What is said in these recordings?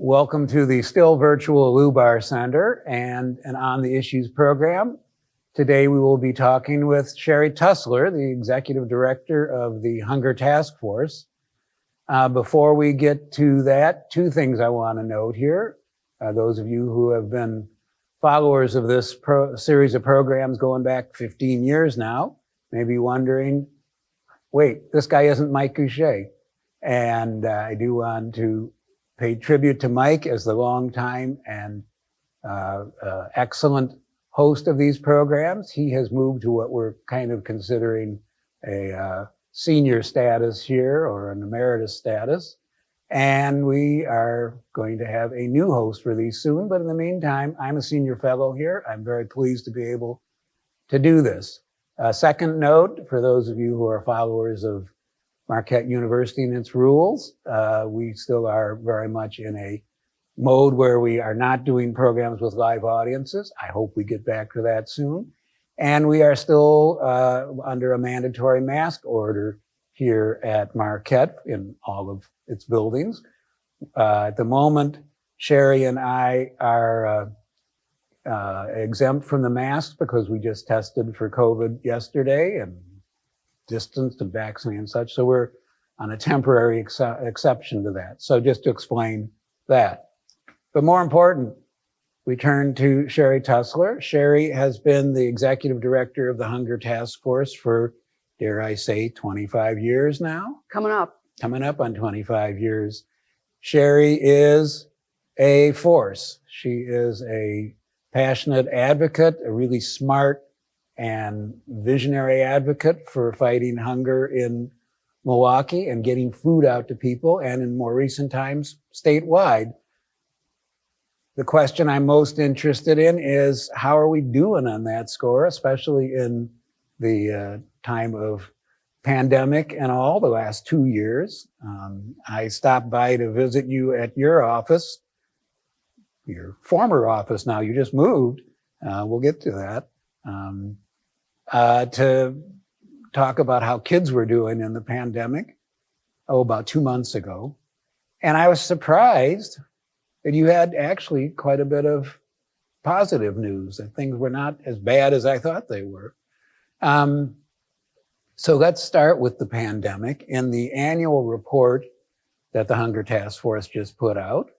Welcome to the still virtual Lubar Center and an On the Issues program. Today we will be talking with Sherrie Tussler, the Executive Director of the Hunger Task Force. Before we get to that, two things I want to note here. Those of you who have been followers of this series of programs going back 15 years now may be wondering, wait, this guy isn't Mike Goucher. And I do want to pay tribute to Mike as the longtime and excellent host of these programs. He has moved to what we're kind of considering a senior status here, or an emeritus status. And we are going to have a new host for these soon. But in the meantime, I'm a senior fellow here. I'm very pleased to be able to do this. Second note, for those of you who are followers of Marquette University and its rules, we still are very much in a mode where we are not doing programs with live audiences. I hope we get back to that soon. And we are still under a mandatory mask order here at Marquette in all of its buildings. At the moment, Sherrie and I are exempt from the mask because we just tested for COVID yesterday and distanced and vaccinated and such. So we're on a temporary exception to that. So just to explain that. But more important, we turn to Sherrie Tussler. Sherrie has been the Executive Director of the Hunger Task Force for, dare I say, 25 years now? Coming up on 25 years. Sherrie is a force. She is a passionate advocate, a really smart and visionary advocate for fighting hunger in Milwaukee and getting food out to people, and in more recent times, statewide. The question I'm most interested in is, how are we doing on that score, especially in the time of pandemic and all the last 2 years? I stopped by to visit you at your office, your former office now, you just moved. We'll get to that. To talk about how kids were doing in the pandemic, about 2 months ago. And I was surprised that you had actually quite a bit of positive news, that things were not as bad as I thought they were. So let's start with the pandemic. In the annual report that the Hunger Task Force just put out,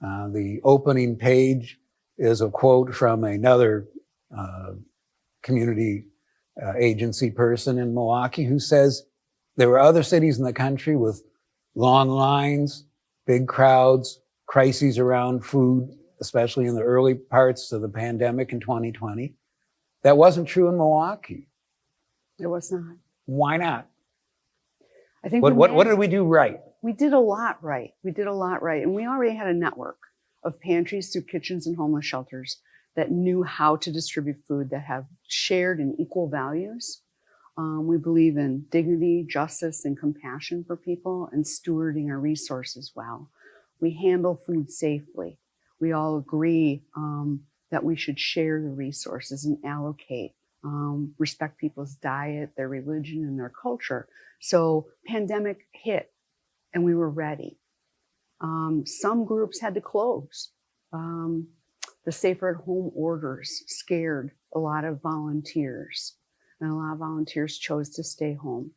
the opening page is a quote from another community agency person in Milwaukee who says there were other cities in the country with long lines, big crowds, crises around food, especially in the early parts of the pandemic in 2020. That wasn't true in Milwaukee. It was not. Why not? I think what did we do right? We did a lot right. And we already had a network of pantries, soup kitchens, and homeless shelters that knew how to distribute food, that have shared and equal values. We believe in dignity, justice, and compassion for people, and stewarding our resources well. We handle food safely. We all agree that we should share the resources and allocate, respect people's diet, their religion, and their culture. So pandemic hit, and we were ready. Some groups had to close. The safer at home orders scared a lot of volunteers, and a lot of volunteers chose to stay home.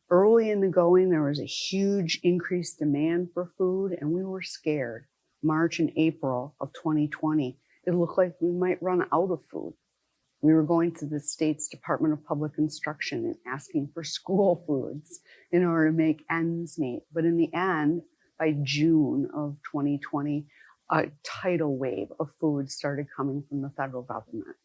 Early in the going, there was a huge increased demand for food, and we were scared. March and April of 2020, it looked like we might run out of food. We were going to the state's Department of Public Instruction and asking for school foods in order to make ends meet. But in the end, by June of 2020, a tidal wave of food started coming from the federal government.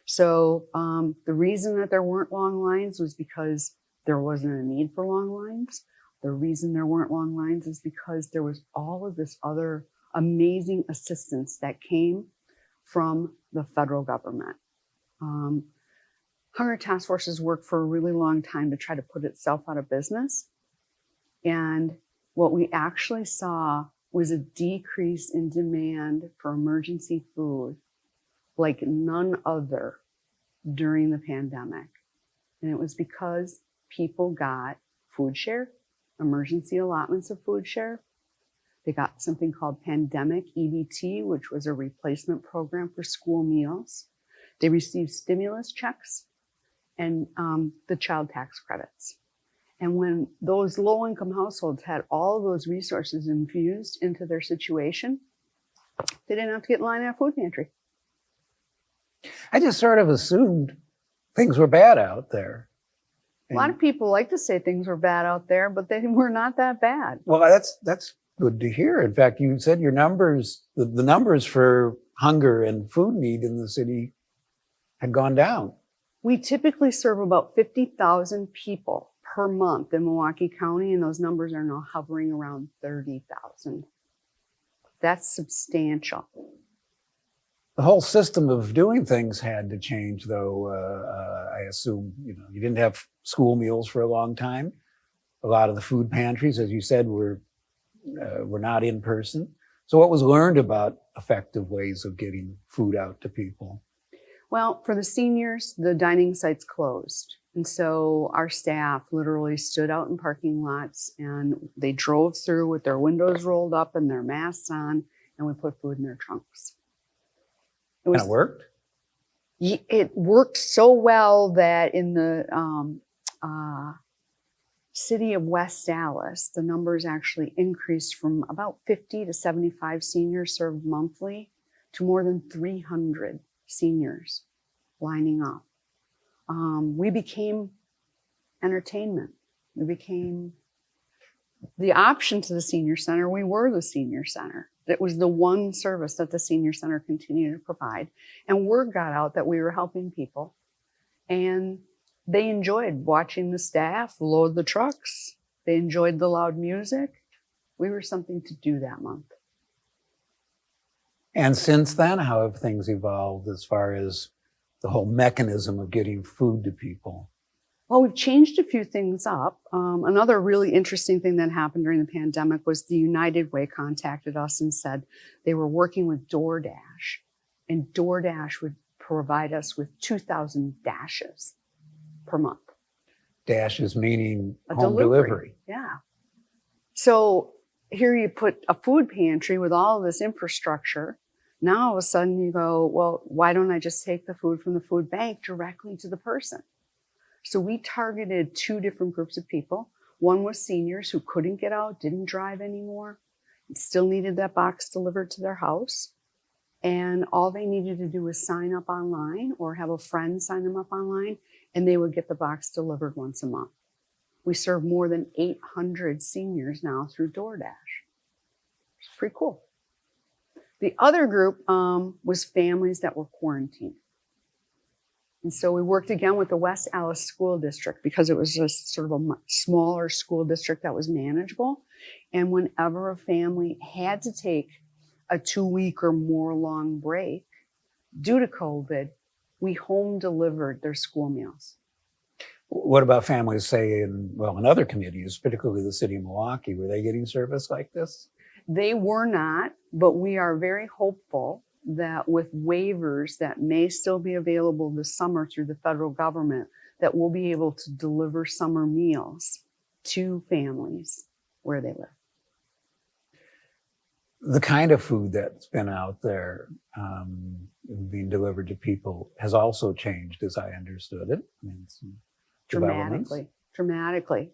So the reason that there weren't long lines was because there wasn't a need for long lines. The reason there weren't long lines is because there was all of this other amazing assistance that came from the federal government. Hunger Task Force has worked for a really long time to try to put itself out of business. And what we actually saw was a decrease in demand for emergency food like none other during the pandemic. And it was because people got food share, emergency allotments of food share. They got something called Pandemic EBT, which was a replacement program for school meals. They received stimulus checks and the child tax credits. And when those low-income households had all of those resources infused into their situation, they didn't have to get in line at a food pantry. I just sort of assumed things were bad out there. A lot of people like to say things were bad out there, but they were not that bad. Well, that's good to hear. In fact, you said your numbers, the numbers for hunger and food need in the city had gone down. We typically serve about 50,000 people per month in Milwaukee County, and those numbers are now hovering around 30,000. That's substantial. The whole system of doing things had to change, though. I assume, you didn't have school meals for a long time. A lot of the food pantries, as you said, were not in person. So what was learned about effective ways of getting food out to people? Well, for the seniors, the dining sites closed. And so our staff literally stood out in parking lots and they drove through with their windows rolled up and their masks on, and we put food in their trunks. And it worked? It worked so well that in the city of West Dallas, the numbers actually increased from about 50 to 75 seniors served monthly to more than 300 seniors lining up. We became entertainment. We became the option to the senior center. We were the senior center. It was the one service that the senior center continued to provide. And word got out that we were helping people. And they enjoyed watching the staff load the trucks. They enjoyed the loud music. We were something to do that month. And since then, how have things evolved as far as the whole mechanism of getting food to people? Well, we've changed a few things up. Another really interesting thing that happened during the pandemic was the United Way contacted us and said they were working with DoorDash, and DoorDash would provide us with 2,000 dashes per month. Dashes meaning A home delivery. Yeah. So here you put a food pantry with all of this infrastructure. Now all of a sudden you go, well, why don't I just take the food from the food bank directly to the person? So we targeted two different groups of people. One was seniors who couldn't get out, didn't drive anymore, still needed that box delivered to their house. And all they needed to do was sign up online or have a friend sign them up online, and they would get the box delivered once a month. We serve more than 800 seniors now through DoorDash. It's pretty cool. The other group was families that were quarantined. And so we worked again with the West Dallas School District because it was just sort of a smaller school district that was manageable. And whenever a family had to take a 2-week or more long break due to COVID, we home delivered their school meals. What about families, say, in other communities, particularly the city of Milwaukee? Were they getting service like this? They were not, but we are very hopeful that with waivers that may still be available this summer through the federal government, that we'll be able to deliver summer meals to families where they live. The kind of food that's been out there being delivered to people has also changed, as I understood it. I mean, some Dramatically.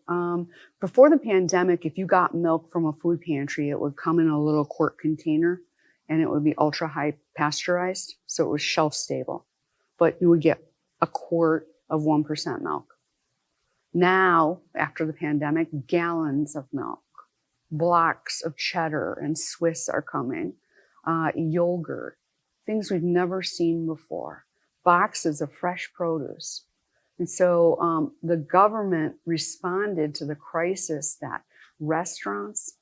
Before the pandemic, if you got milk from a food pantry, it would come in a little quart container and it would be ultra high pasteurized. So it was shelf stable, but you would get a quart of 1% milk. Now, after the pandemic, gallons of milk, blocks of cheddar and Swiss are coming, yogurt, things we've never seen before, boxes of fresh produce. And so the government responded to the crisis that restaurants,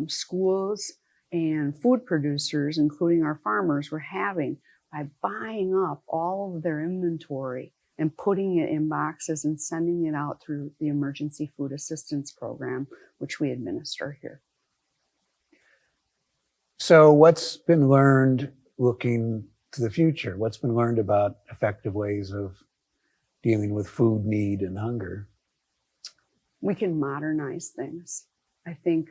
schools, and food producers, including our farmers, were having by buying up all of their inventory and putting it in boxes and sending it out through the Emergency Food Assistance Program, which we administer here. So what's been learned looking to the future? What's been learned about effective ways of dealing with food need and hunger? We can modernize things. I think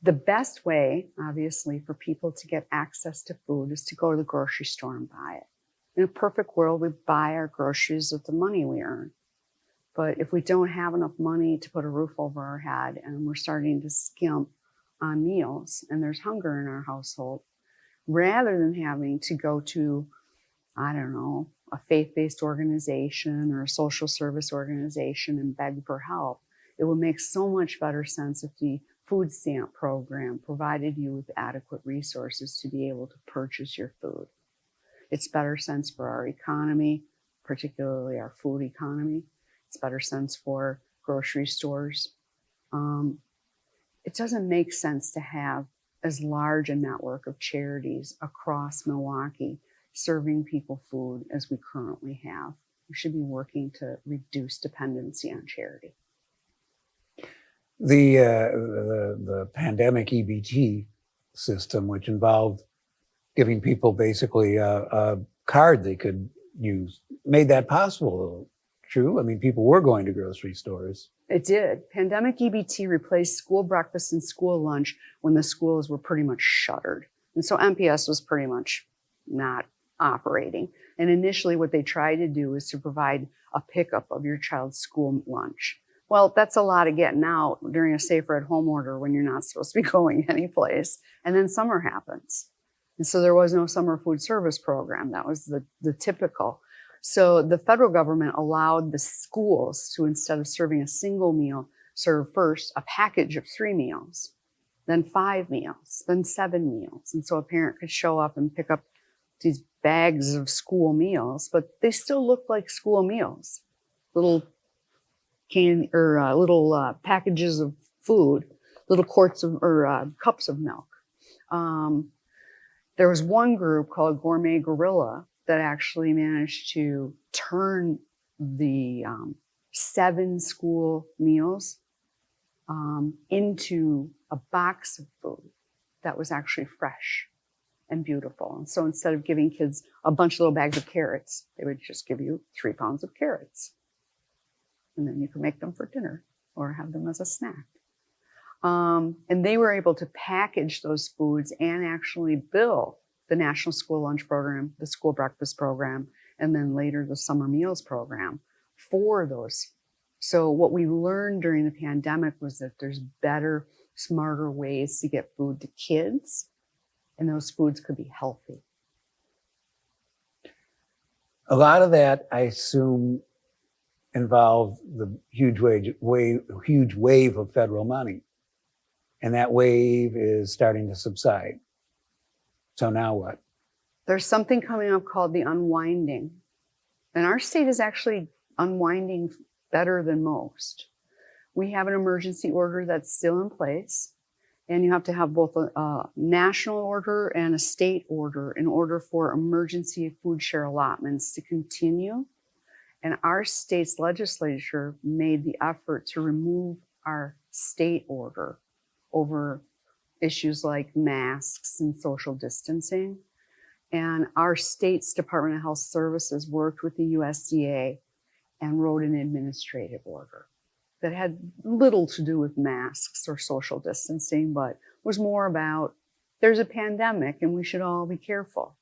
The best way, obviously, for people to get access to food is to go to the grocery store and buy it. In a perfect world, we buy our groceries with the money we earn. But if we don't have enough money to put a roof over our head and we're starting to skimp on meals and there's hunger in our household, rather than having to go to, I don't know, a faith-based organization or a social service organization and beg for help, it would make so much better sense if the food stamp program provided you with adequate resources to be able to purchase your food. It's better sense for our economy, particularly our food economy. It's better sense for grocery stores. It doesn't make sense to have as large a network of charities across Milwaukee serving people food as we currently have. We should be working to reduce dependency on charity. The pandemic EBT system, which involved giving people basically a card they could use, made that possible. True? I mean, people were going to grocery stores. It did. Pandemic EBT replaced school breakfast and school lunch when the schools were pretty much shuttered. And so MPS was pretty much not operating. And initially what they tried to do was to provide a pickup of your child's school lunch. Well, that's a lot of getting out during a safer at home order when you're not supposed to be going anyplace. And then summer happens. And so there was no summer food service program. That was the typical. So the federal government allowed the schools to, instead of serving a single meal, serve first a package of 3 meals, then 5 meals, then 7 meals. And so a parent could show up and pick up these bags of school meals, but they still look like school meals. Little packages of food, little quarts of cups of milk. There was one group called Gourmet Gorilla that actually managed to turn the 7 school meals into a box of food that was actually fresh and beautiful. And so instead of giving kids a bunch of little bags of carrots, they would just give you 3 pounds of carrots. And then you could make them for dinner or have them as a snack. And they were able to package those foods and actually bill the National School Lunch Program, the School Breakfast Program, and then later the Summer Meals Program for those. So what we learned during the pandemic was that there's better, smarter ways to get food to kids, and those foods could be healthy. A lot of that, I assume, involved the huge wave of federal money. And that wave is starting to subside. So now what? There's something coming up called the unwinding. And our state is actually unwinding better than most. We have an emergency order that's still in place. And you have to have both a national order and a state order in order for emergency food share allotments to continue. And our state's legislature made the effort to remove our state order over issues like masks and social distancing. And our state's Department of Health Services worked with the USDA and wrote an administrative order that had little to do with masks or social distancing, but was more about there's a pandemic and we should all be careful.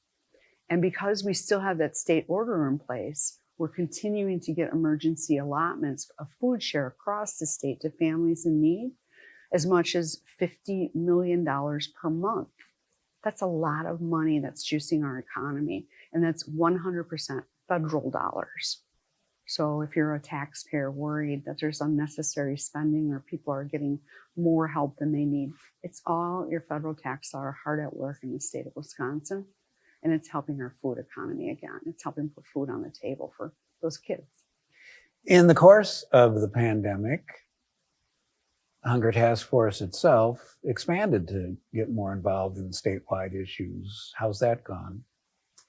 And because we still have that state order in place, we're continuing to get emergency allotments of food share across the state to families in need, as much as $50 million per month. That's a lot of money that's juicing our economy, and that's 100% federal dollars. So if you're a taxpayer worried that there's unnecessary spending or people are getting more help than they need, it's all your federal tax dollar hard at work in the state of Wisconsin, and it's helping our food economy again. It's helping put food on the table for those kids. In the course of the pandemic, Hunger Task Force itself expanded to get more involved in statewide issues. How's that gone?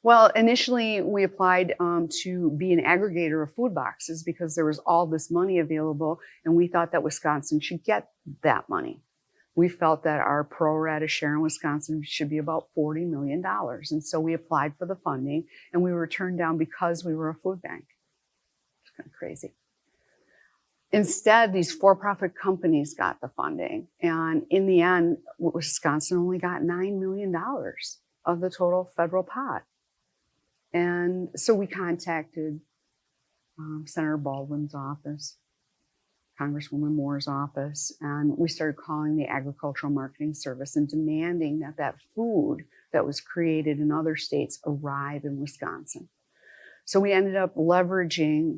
Well, initially we applied to be an aggregator of food boxes because there was all this money available, and we thought that Wisconsin should get that money. We felt that our pro rata share in Wisconsin should be about $40 million. And so we applied for the funding, and we were turned down because we were a food bank. It's kind of crazy. Instead, these for-profit companies got the funding. And in the end, Wisconsin only got $9 million of the total federal pot. And so we contacted Senator Baldwin's office, Congresswoman Moore's office, and we started calling the Agricultural Marketing Service and demanding that that food that was created in other states arrive in Wisconsin. So we ended up leveraging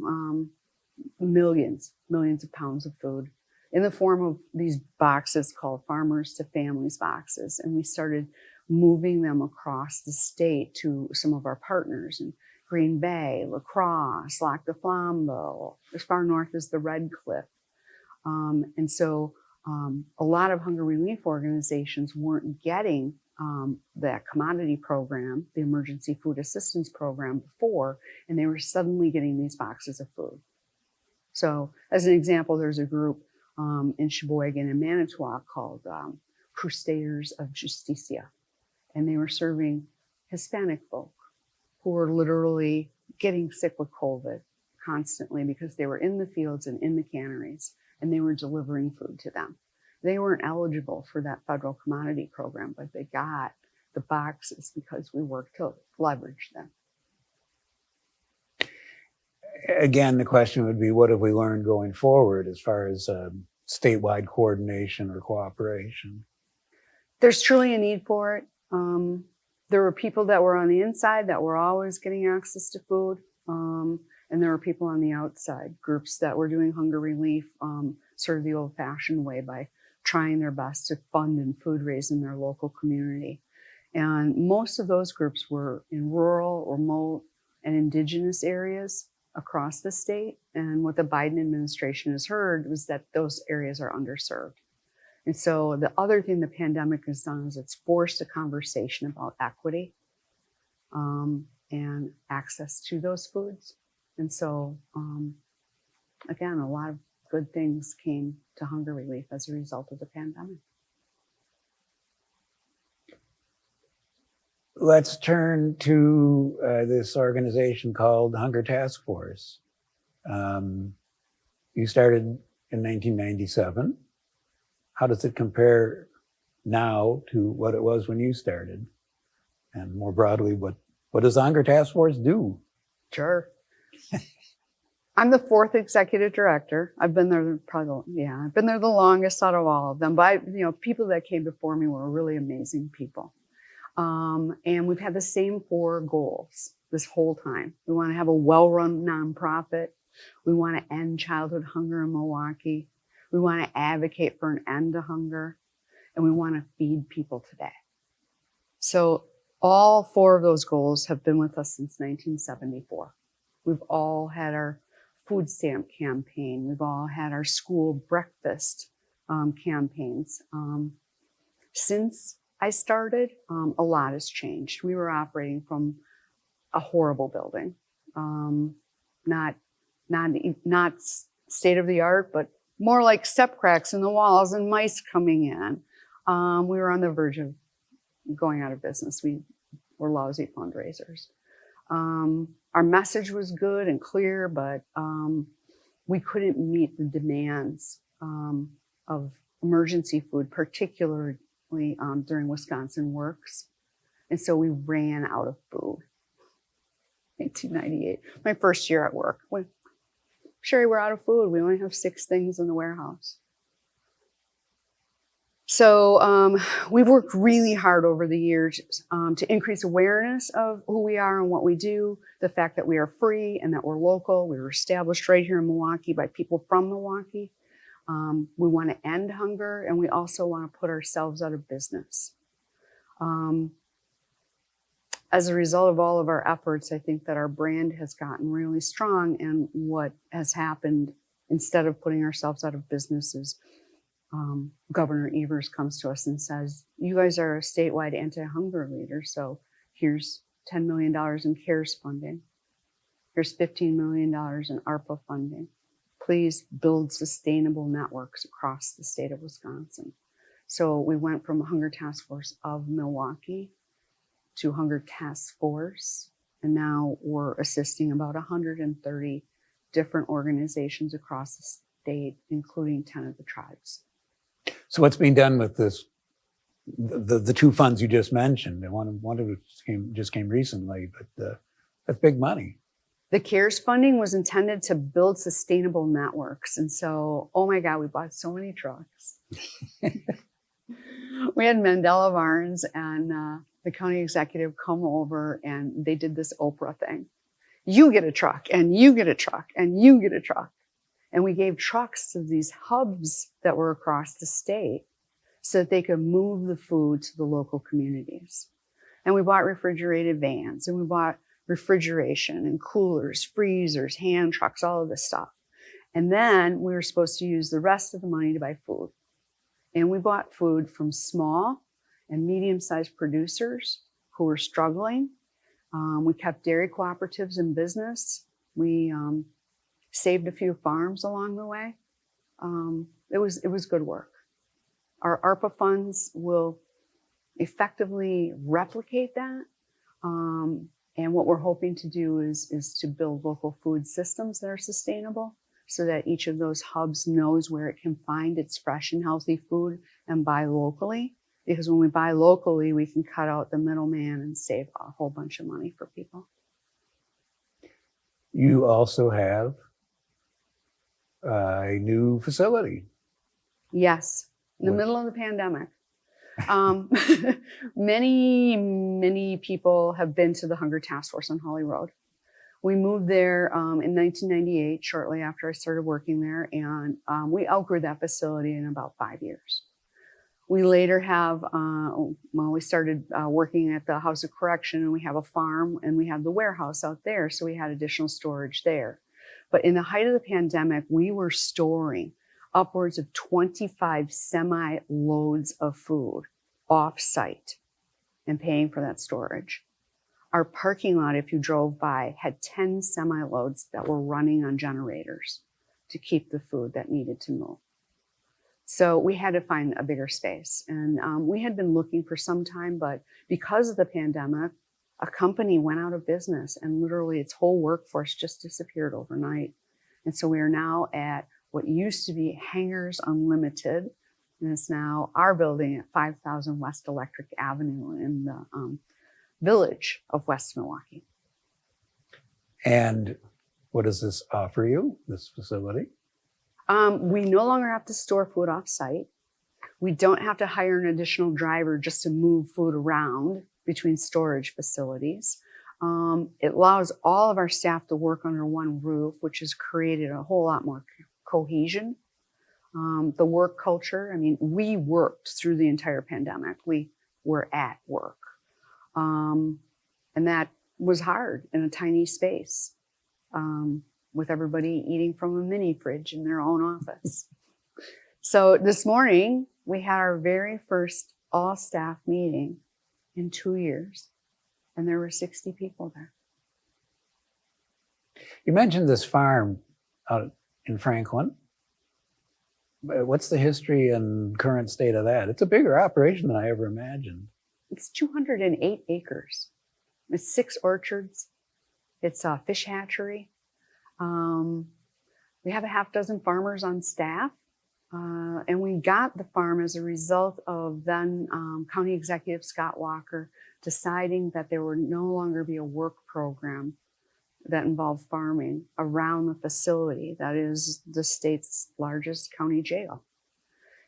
millions of pounds of food in the form of these boxes called Farmers to Families boxes. And we started moving them across the state to some of our partners in Green Bay, La Crosse, Lac de Flambeau, as far north as the Red Cliff. And so a lot of hunger relief organizations weren't getting that commodity program, the Emergency Food Assistance Program before, and they were suddenly getting these boxes of food. So as an example, there's a group in Sheboygan and Manitowoc called Crusaders of Justicia. And they were serving Hispanic folk who were literally getting sick with COVID constantly because they were in the fields and in the canneries, and they were delivering food to them. They weren't eligible for that federal commodity program, but they got the boxes because we worked to leverage them. Again, the question would be, what have we learned going forward as far as statewide coordination or cooperation? There's truly a need for it. There were people that were on the inside that were always getting access to food. And there were people on the outside, groups that were doing hunger relief, sort of the old-fashioned way by trying their best to fund and food raise in their local community. And most of those groups were in rural, remote, and indigenous areas across the state. And what the Biden administration has heard was that those areas are underserved. And so the other thing the pandemic has done is it's forced a conversation about equity and access to those foods. And so, again, a lot of good things came to hunger relief as a result of the pandemic. Let's turn to this organization called Hunger Task Force. You started in 1997. How does it compare now to what it was when you started? And more broadly, what does the Hunger Task Force do? Sure. I'm the fourth executive director. I've been there I've been there the longest out of all of them. But people that came before me were really amazing people. And we've had the same four goals this whole time. We want to have a well-run nonprofit. We want to end childhood hunger in Milwaukee. We want to advocate for an end to hunger, and we want to feed people today. So all four of those goals have been with us since 1974. We've all had our food stamp campaign. We've all had our school breakfast campaigns. Since I started, a lot has changed. We were operating from a horrible building, not state of the art, but more like step cracks in the walls and mice coming in. We were on the verge of going out of business. We were lousy fundraisers. Our message was good and clear, but we couldn't meet the demands of emergency food, particularly during Wisconsin Works. And so we ran out of food. 1998, my first year at work. Sherrie, we're out of food. We only have 6 things in the warehouse. So we've worked really hard over the years to increase awareness of who we are and what we do, the fact that we are free and that we're local. We were established right here in Milwaukee by people from Milwaukee. We want to end hunger, and we also want to put ourselves out of business. As a result of all of our efforts, I think that our brand has gotten really strong, and what has happened, instead of putting ourselves out of business, is Governor Evers comes to us and says, you guys are a statewide anti-hunger leader, so here's $10 million in CARES funding. Here's $15 million in ARPA funding. Please build sustainable networks across the state of Wisconsin. So we went from a Hunger Task Force of Milwaukee to Hunger Task Force, and now we're assisting about 130 different organizations across state, including 10 of the tribes. So what's being done with this, the two funds you just mentioned? And one of it just came recently, but that's big money. The CARES funding was intended to build sustainable networks. And so, oh my God, we bought so many trucks. We had Mandela Barnes and the county executive come over, and they did this Oprah thing. You get a truck, and you get a truck, and you get a truck. And we gave trucks to these hubs that were across the state so that they could move the food to the local communities. And we bought refrigerated vans, and we bought refrigeration and coolers, freezers, hand trucks, all of this stuff. And then we were supposed to use the rest of the money to buy food. And we bought food from small and medium-sized producers who were struggling. We kept dairy cooperatives in business. We saved a few farms along the way. It was good work. Our ARPA funds will effectively replicate that. And what we're hoping to do is to build local food systems that are sustainable so that each of those hubs knows where it can find its fresh and healthy food and buy locally. Because when we buy locally, we can cut out the middleman and save a whole bunch of money for people. You also have a new facility. Yes, in the middle of the pandemic. Many people have been to the Hunger Task Force on Holly Road. We moved there in 1998, shortly after I started working there, and we outgrew that facility in about 5 years. We later have, we started working at the House of Correction, and we have a farm, and we have the warehouse out there, so we had additional storage there. But in the height of the pandemic, we were storing upwards of 25 semi-loads of food off-site and paying for that storage. Our parking lot, if you drove by, had 10 semi-loads that were running on generators to keep the food that needed to move. So we had to find a bigger space. And we had been looking for some time, but because of the pandemic, a company went out of business and literally its whole workforce just disappeared overnight. And so we are now at what used to be Hangars Unlimited, and it's now our building at 5000 West Electric Avenue in the village of West Milwaukee. And what does this offer you, this facility? We no longer have to store food off-site. We don't have to hire an additional driver just to move food around between storage facilities. It allows all of our staff to work under one roof, which has created a whole lot more cohesion. The work culture, I mean, we worked through the entire pandemic. We were at work. And that was hard in a tiny space. With everybody eating from a mini fridge in their own office. So this morning, we had our very first all-staff meeting in 2 years, and there were 60 people there. You mentioned this farm out in Franklin. What's the history and current state of that? It's a bigger operation than I ever imagined. It's 208 acres. It's 6 orchards. It's a fish hatchery. We have a half dozen farmers on staff, and we got the farm as a result of then County Executive Scott Walker deciding that there would no longer be a work program that involved farming around the facility that is the state's largest county jail.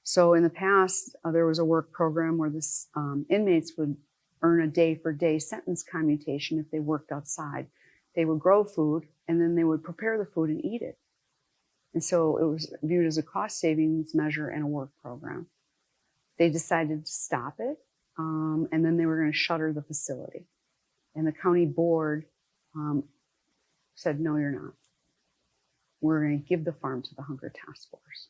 So in the past, there was a work program where the inmates would earn a day-for-day sentence commutation if they worked outside. They would grow food, and then they would prepare the food and eat it. And so it was viewed as a cost savings measure and a work program. They decided to stop it, and then they were going to shutter the facility. And the county board said, no, you're not. We're going to give the farm to the Hunger Task Force.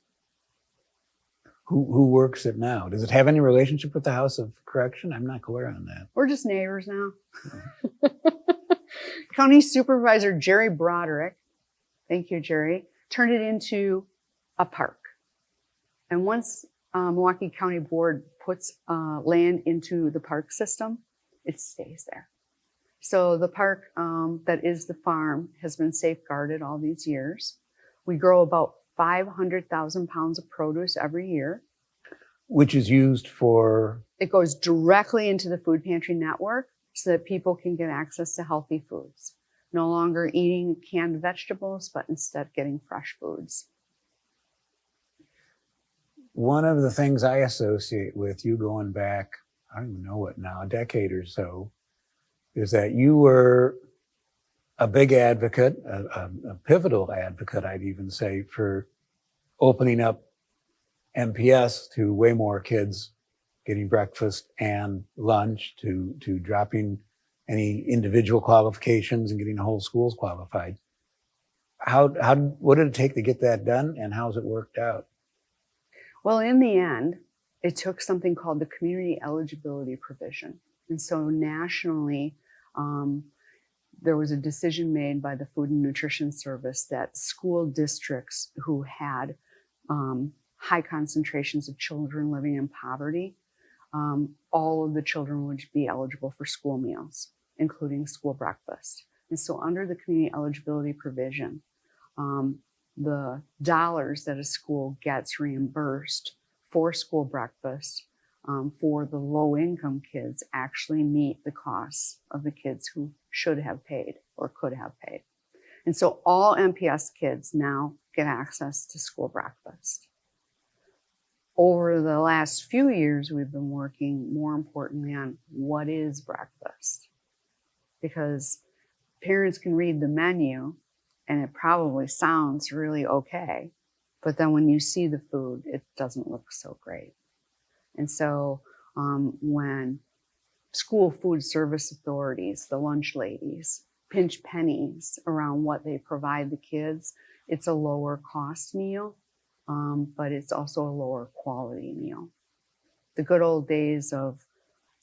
Who works it now? Does it have any relationship with the House of Correction? I'm not clear on that. We're just neighbors now. County Supervisor Jerry Broderick, thank you, Jerry, turned it into a park. And once Milwaukee County Board puts land into the park system, it stays there. So the park that is the farm has been safeguarded all these years. We grow about 500,000 pounds of produce every year. Which is used for, It goes directly into the food pantry network so that people can get access to healthy foods. No longer eating canned vegetables, but instead getting fresh foods. one of the things I associate with you going back, I don't even know what now, a decade or so, is that you were a big advocate, a pivotal advocate, I'd even say, for opening up MPS to way more kids getting breakfast and lunch, to dropping any individual qualifications and getting the whole schools qualified. What did it take to get that done, and how's it worked out? Well, in the end, it took something called the community eligibility provision. And so nationally, there was a decision made by the Food and Nutrition Service that school districts who had high concentrations of children living in poverty, all of the children would be eligible for school meals, including school breakfast. And so under the community eligibility provision, the dollars that a school gets reimbursed for school breakfast for the low-income kids actually meet the costs of the kids who should have paid or could have paid. And so all MPS kids now get access to school breakfast. Over the last few years, we've been working more importantly on what is breakfast, because parents can read the menu and it probably sounds really okay, but then when you see the food, it doesn't look so great. And so when school food service authorities, the lunch ladies, pinch pennies around what they provide the kids, it's a lower cost meal, but it's also a lower quality meal. The good old days of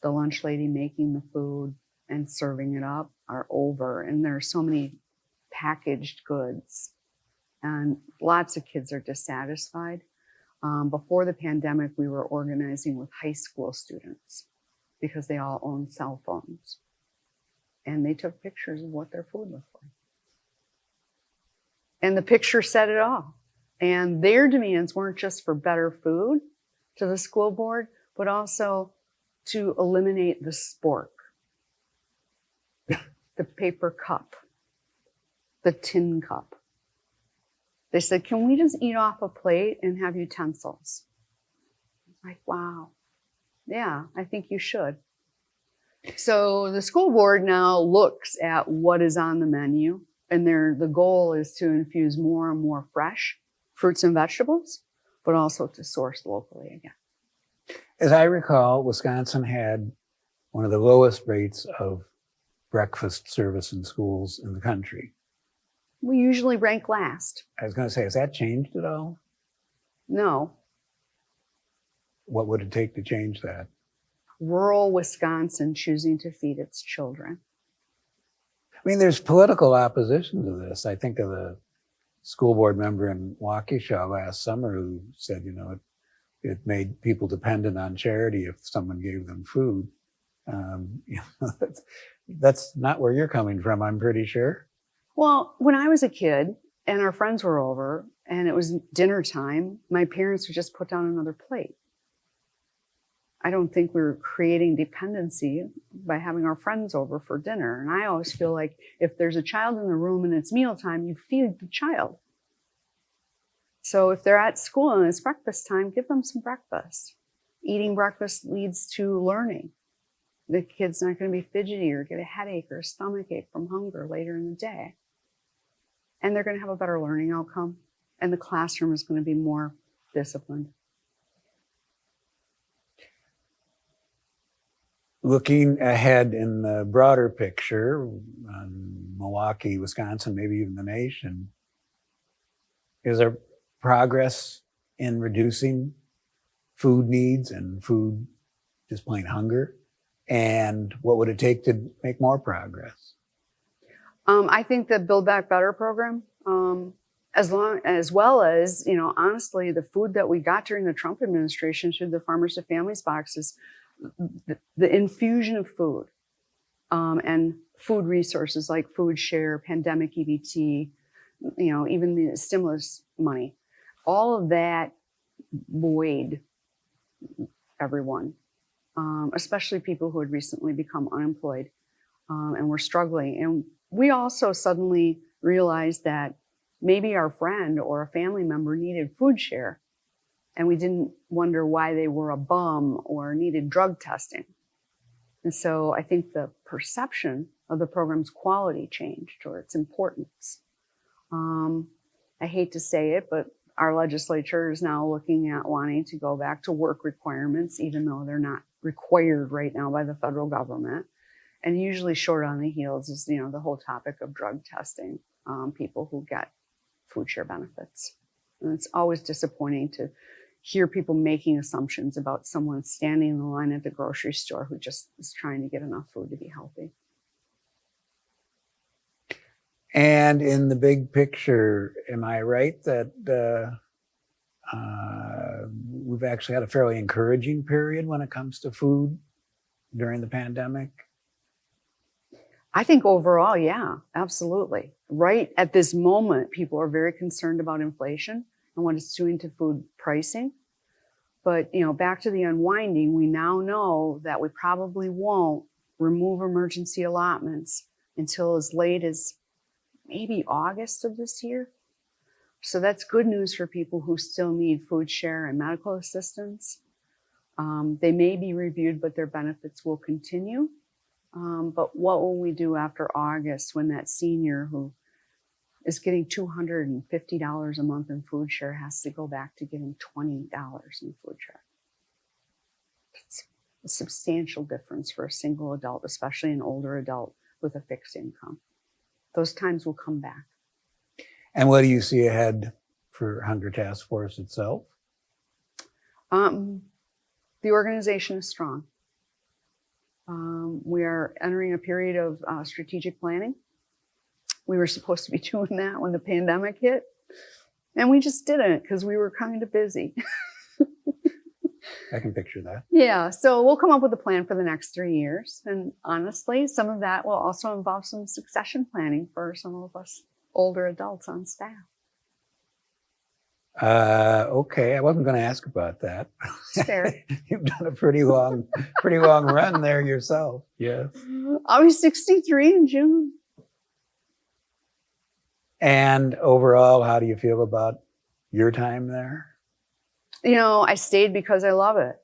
the lunch lady making the food and serving it up are over, and there are so many packaged goods, and lots of kids are dissatisfied. Before the pandemic, we were organizing with high school students because they all own cell phones, and they took pictures of what their food looked like. And the picture said it all. And their demands weren't just for better food to the school board, but also to eliminate the spork, the paper cup, the tin cup. They said, can we just eat off a plate and have utensils? Like, wow. Yeah, I think you should. So the school board now looks at what is on the menu, and the goal is to infuse more and more fresh fruits and vegetables, but also to source locally again. As I recall, Wisconsin had one of the lowest rates of breakfast service in schools in the country. We usually rank last. I was going to say, has that changed at all? No. What would it take to change that? Rural Wisconsin choosing to feed its children. I mean, there's political opposition to this. I think of the school board member in Waukesha last summer who said, it made people dependent on charity if someone gave them food. That's not where you're coming from, I'm pretty sure. Well, when I was a kid and our friends were over and it was dinner time, my parents would just put down another plate. I don't think we were creating dependency by having our friends over for dinner. And I always feel like if there's a child in the room and it's mealtime, you feed the child. So if they're at school and it's breakfast time, give them some breakfast. Eating breakfast leads to learning. The kid's not going to be fidgety or get a headache or a stomach ache from hunger later in the day. And they're going to have a better learning outcome. And the classroom is going to be more disciplined. Looking ahead in the broader picture, Milwaukee, Wisconsin, maybe even the nation, is there progress in reducing food needs and food, just plain hunger? And what would it take to make more progress? I think the Build Back Better program, as well as, honestly, the food that we got during the Trump administration through the Farmers to Families boxes, the infusion of food and food resources like food share, pandemic EBT, even the stimulus money. all of that buoyed everyone, especially people who had recently become unemployed and were struggling. And we also suddenly realized that maybe our friend or a family member needed food share, and we didn't wonder why they were a bum or needed drug testing. And so I think the perception of the program's quality changed, or its importance. I hate to say it, but our legislature is now looking at wanting to go back to work requirements, even though they're not required right now by the federal government. And usually short on the heels is, the whole topic of drug testing, people who get food share benefits. And it's always disappointing to hear people making assumptions about someone standing in the line at the grocery store who just is trying to get enough food to be healthy. And in the big picture, am I right that we've actually had a fairly encouraging period when it comes to food during the pandemic? I think overall, yeah, absolutely. Right at this moment, people are very concerned about inflation and what it's doing to food pricing. But, back to the unwinding, we now know that we probably won't remove emergency allotments until as late as maybe August of this year. So that's good news for people who still need food share and medical assistance. They may be reviewed, but their benefits will continue. But what will we do after August when that senior who is getting $250 a month in food share has to go back to getting $20 in food share? It's a substantial difference for a single adult, especially an older adult with a fixed income. Those times will come back. And what do you see ahead for Hunger Task Force itself? The organization is strong. We are entering a period of strategic planning. We were supposed to be doing that when the pandemic hit, and we just didn't because we were kind of busy. I can picture that. Yeah, so we'll come up with a plan for the next 3 years. And honestly, some of that will also involve some succession planning for some of us older adults on staff. Okay, I wasn't going to ask about that. Fair. You've done a pretty long run there yourself. Yes. I'll be 63 in June. And overall, how do you feel about your time there? I stayed because I love it.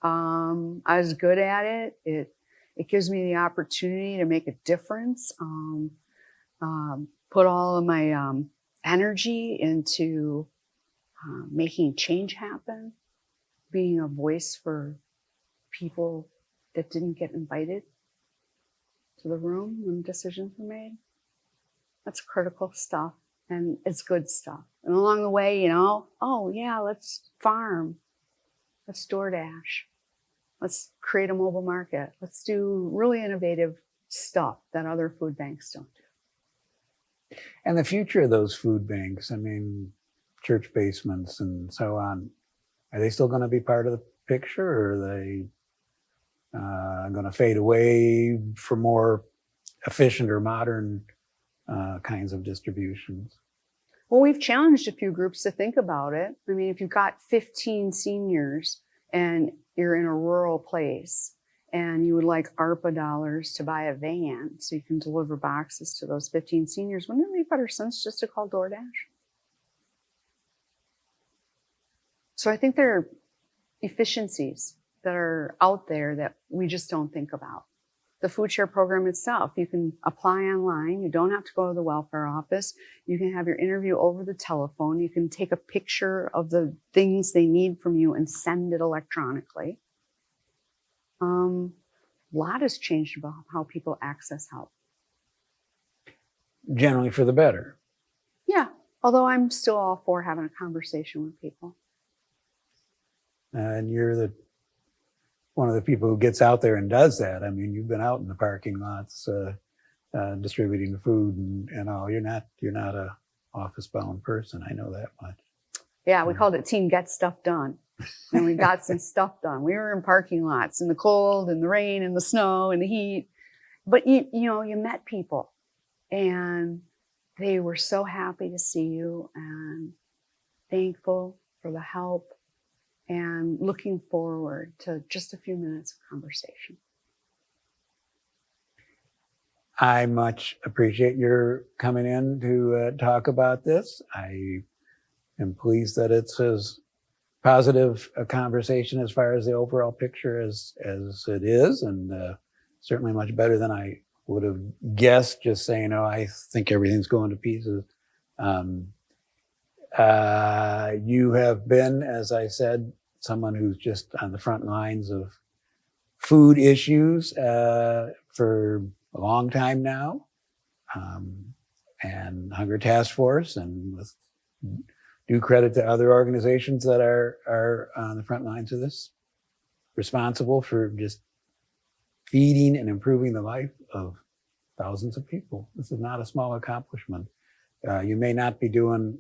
I was good at it. It gives me the opportunity to make a difference. Put all of my energy into making change happen, being a voice for people that didn't get invited to the room when decisions were made. That's critical stuff, and it's good stuff. And along the way, oh yeah, let's farm, let's DoorDash, let's create a mobile market, let's do really innovative stuff that other food banks don't do. And the future of those food banks, church basements and so on, are they still going to be part of the picture, or are they going to fade away for more efficient or modern kinds of distributions? Well, we've challenged a few groups to think about it. If you've got 15 seniors and you're in a rural place and you would like ARPA dollars to buy a van so you can deliver boxes to those 15 seniors, wouldn't it make better sense just to call DoorDash? So I think there are efficiencies that are out there that we just don't think about. The food share program itself, you can apply online. You don't have to go to the welfare office. You can have your interview over the telephone. You can take a picture of the things they need from you and send it electronically. A lot has changed about how people access help. Generally for the better. Yeah, although I'm still all for having a conversation with people. And you're one of the people who gets out there and does that. You've been out in the parking lots distributing the food and all. You're not a office-bound person. I know that much. Yeah, we called it Team Get Stuff Done. And we got some stuff done. We were in parking lots in the cold and the rain and the snow and the heat. But you met people and they were so happy to see you, and thankful for the help, and looking forward to just a few minutes of conversation. I much appreciate your coming in to talk about this. I am pleased that it's as positive a conversation as far as the overall picture as it is, and certainly much better than I would have guessed, just saying, oh, I think everything's going to pieces. You have been, as I said, someone who's just on the front lines of food issues for a long time now, and Hunger Task Force, and with due credit to other organizations that are on the front lines of this, responsible for just feeding and improving the life of thousands of people. This is not a small accomplishment. You may not be doing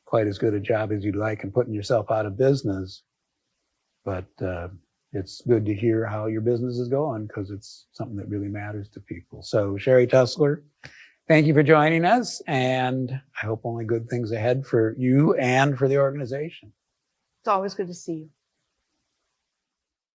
quite as good a job as you'd like and putting yourself out of business, but it's good to hear how your business is going, because it's something that really matters to people. So Sherrie Tussler, thank you for joining us, and I hope only good things ahead for you and for the organization. It's always good to see you.